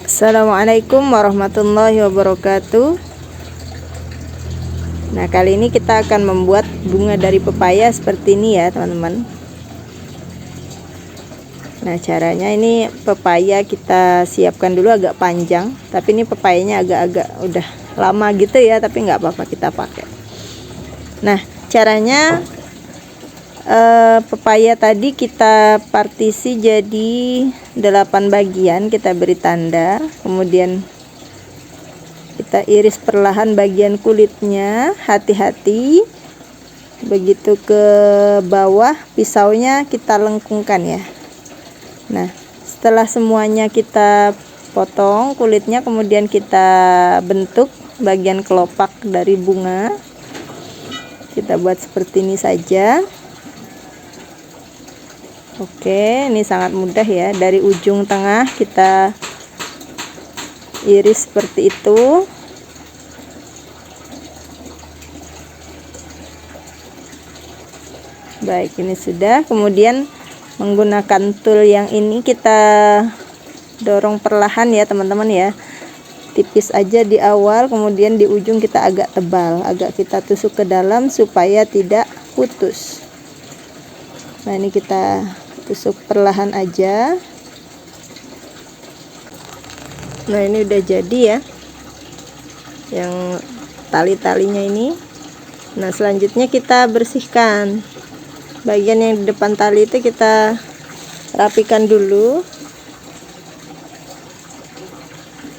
Assalamualaikum warahmatullahi wabarakatuh. Nah, kali ini kita akan membuat bunga dari pepaya seperti ini ya, teman-teman. Nah, caranya ini pepaya kita siapkan dulu agak panjang, tapi ini pepayanya agak-agak udah lama gitu ya, tapi nggak apa-apa kita pakai. Nah, caranya pepaya tadi kita partisi jadi 8 bagian, kita beri tanda, kemudian kita iris perlahan bagian kulitnya, hati-hati. Begitu ke bawah pisaunya kita lengkungkan ya. Nah, setelah semuanya kita potong kulitnya, kemudian kita bentuk bagian kelopak dari bunga. Kita buat seperti ini saja. Oke, ini sangat mudah ya. Dari ujung tengah kita iris seperti itu. Baik, ini sudah. Kemudian menggunakan tool yang ini kita dorong perlahan ya teman-teman ya. Tipis aja di awal, kemudian di ujung kita agak tebal, agak kita tusuk ke dalam supaya tidak putus. Nah, ini kita tusuk perlahan aja. Nah, ini udah jadi ya, yang tali-talinya ini. Nah, selanjutnya kita bersihkan bagian yang di depan tali itu, kita rapikan dulu,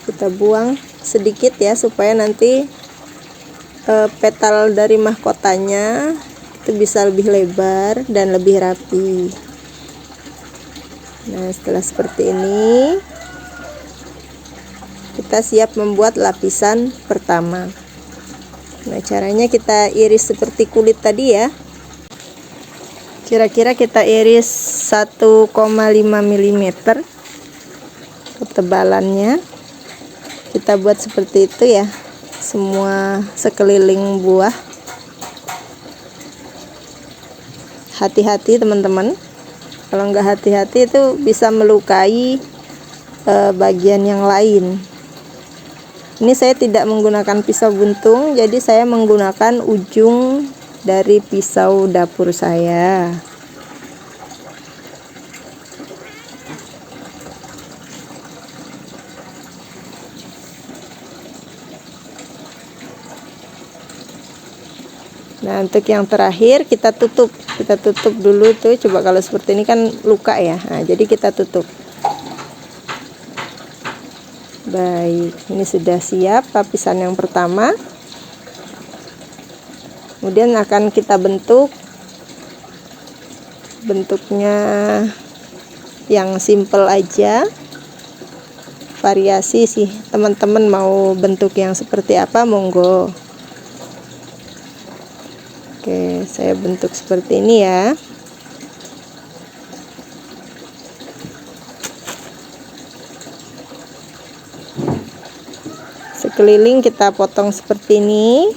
kita buang sedikit ya, supaya nanti petal dari mahkotanya itu bisa lebih lebar dan lebih rapi. Nah, setelah seperti ini kita siap membuat lapisan pertama. Nah, caranya kita iris seperti kulit tadi ya. Kira-kira kita iris 1,5 mm ketebalannya. Kita buat seperti itu ya, semua sekeliling buah. Hati-hati teman-teman, kalau nggak hati-hati itu bisa melukai bagian yang lain. Ini saya tidak menggunakan pisau buntung, jadi saya menggunakan ujung dari pisau dapur saya. Nah, untuk yang terakhir kita tutup dulu tuh. Coba kalau seperti ini kan luka ya. Nah, jadi kita tutup. Baik, ini sudah siap lapisan yang pertama. Kemudian akan kita bentuk. Bentuknya yang simple aja. Variasi sih, teman-teman mau bentuk yang seperti apa monggo. Oke, saya bentuk seperti ini ya. Sekeliling kita potong seperti ini.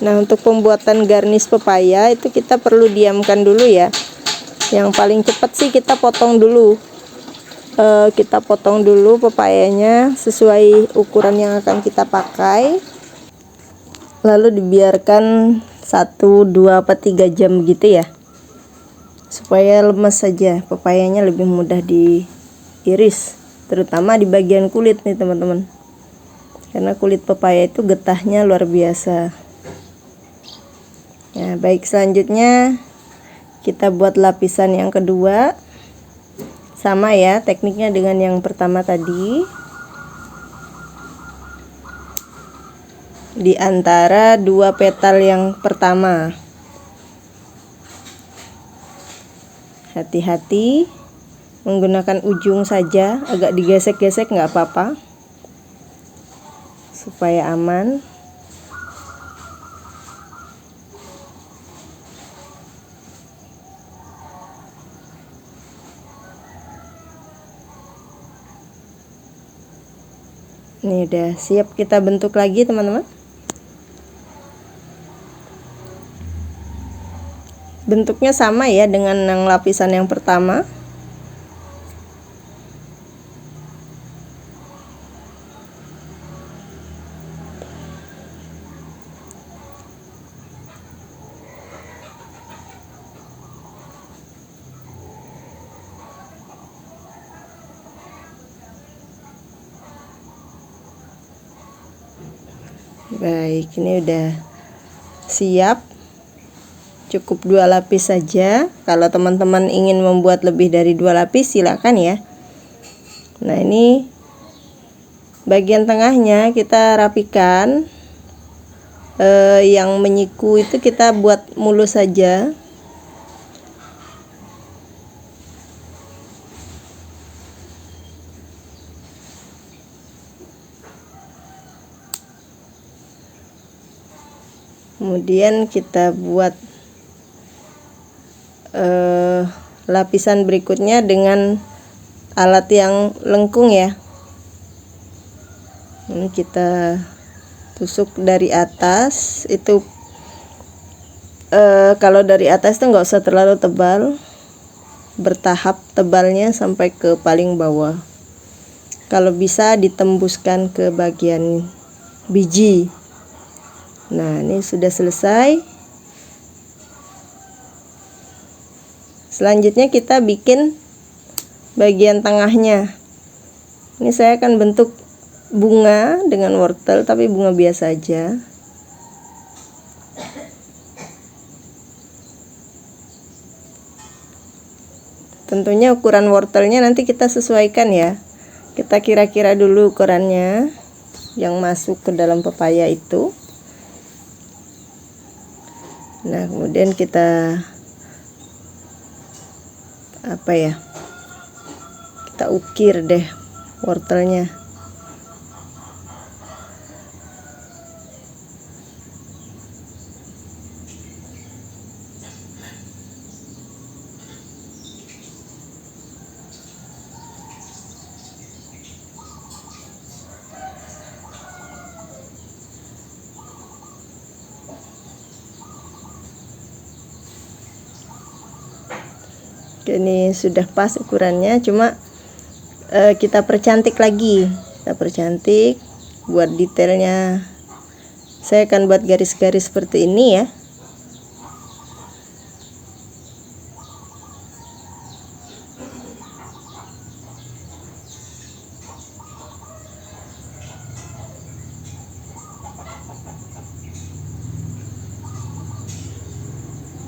Nah, untuk pembuatan garnish pepaya itu kita perlu diamkan dulu ya. Yang paling cepat sih kita potong dulu. Kita potong dulu pepayanya sesuai ukuran yang akan kita pakai. Lalu dibiarkan 1, 2, 3 jam gitu ya. Supaya lemes saja, pepayanya lebih mudah diiris. Terutama di bagian kulit nih teman-teman. Karena kulit pepaya itu getahnya luar biasa. Nah, baik, selanjutnya kita buat lapisan yang kedua. Sama ya tekniknya dengan yang pertama tadi. Di antara dua petal yang pertama. Hati-hati, menggunakan ujung saja, agak digesek-gesek nggak apa-apa. Supaya aman. Ini udah siap kita bentuk lagi teman-teman. Bentuknya sama ya dengan yang lapisan yang pertama. Baik, ini udah siap. Cukup 2 lapis saja. Kalau teman-teman ingin membuat lebih dari 2 lapis silakan ya. Nah, ini bagian tengahnya kita rapikan. Yang menyiku itu kita buat mulus saja. Kemudian kita buat lapisan berikutnya dengan alat yang lengkung ya. Ini kita tusuk dari atas. Itu kalau dari atas itu nggak usah terlalu tebal, bertahap tebalnya sampai ke paling bawah. Kalau bisa ditembuskan ke bagian biji. Nah, ini sudah selesai. Selanjutnya kita bikin bagian tengahnya. Ini saya akan bentuk bunga dengan wortel, tapi bunga biasa aja. Tentunya ukuran wortelnya nanti kita sesuaikan ya. Kita kira-kira dulu ukurannya yang masuk ke dalam pepaya itu. Nah, kemudian kita kita ukir deh wortelnya. Ini sudah pas ukurannya, cuma kita percantik lagi. Kita percantik buat detailnya. Saya akan buat garis-garis seperti ini ya.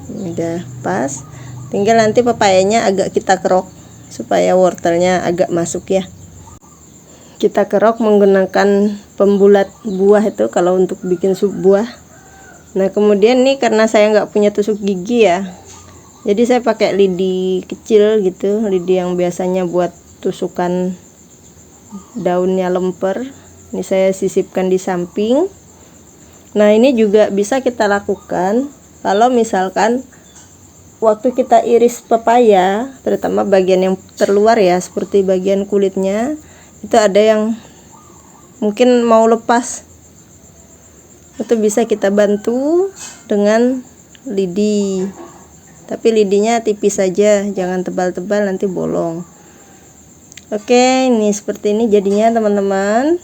Udah pas. Tinggal nanti pepayanya agak kita kerok supaya wortelnya agak masuk ya. Kita kerok menggunakan pembulat buah itu kalau untuk bikin sup buah. Nah, kemudian nih karena saya nggak punya tusuk gigi ya, jadi saya pakai lidi kecil gitu, lidi yang biasanya buat tusukan daunnya lemper. Ini saya sisipkan di samping. Nah, ini juga bisa kita lakukan kalau misalkan waktu kita iris pepaya, terutama bagian yang terluar ya, seperti bagian kulitnya, itu ada yang mungkin mau lepas. Itu bisa kita bantu dengan lidi. Tapi lidinya tipis saja, jangan tebal-tebal nanti bolong. Oke, ini seperti ini jadinya teman-teman.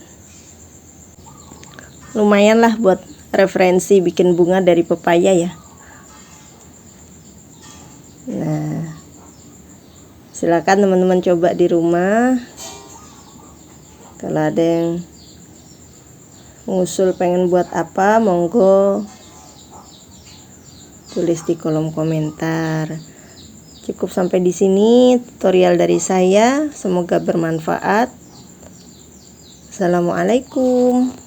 Lumayan lah buat referensi bikin bunga dari pepaya ya. Nah, silakan teman-teman coba di rumah. Kalau ada yang ngusul pengen buat apa, monggo tulis di kolom komentar. Cukup sampai di sini tutorial dari saya. Semoga bermanfaat. Assalamualaikum.